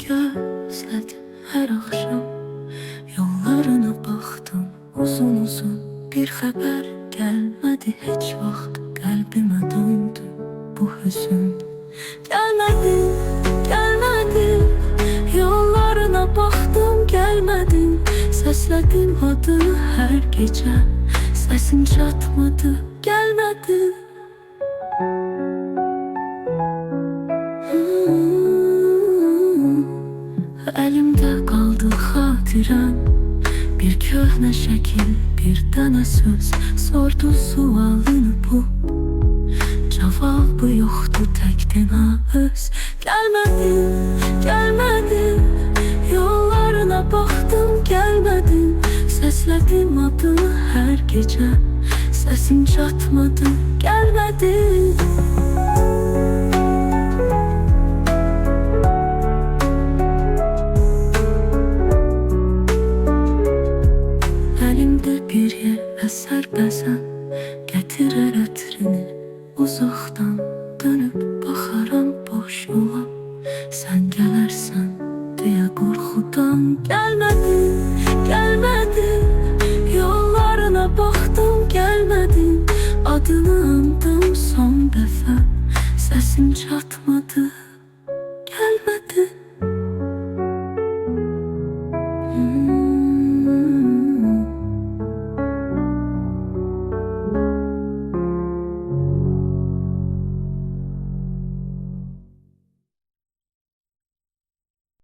gözledim her akşam. Yollarına baktım uzun uzun, bir haber gelmedi hiç vaxt. Kalbime döndü bu hüzün. Gelmedi, gelmedi, yollarına baktım gelmedin. Sesledim adını her gece, sesin çatmadı, gelmedi. Elimde kaldı hatiren, bir köhne şekil, bir tane söz. Sordu sualını bu, cevabı yoktu, tek dena öz. Gelmedin, gelmedin, yollarına baktım gelmedin. Sesledim adını her gece, sesin çatmadı, gelmedin. Elimde bir yel eser bezen, getirir etrini uzaktan. Dönüp baxaram boş yola, sen gələrsən deyə qorxudan. Gelmedin, gelmedin, yollarına baktım gelmedin. Adını andım son dəfə, sesin çatmadı, gelmedi.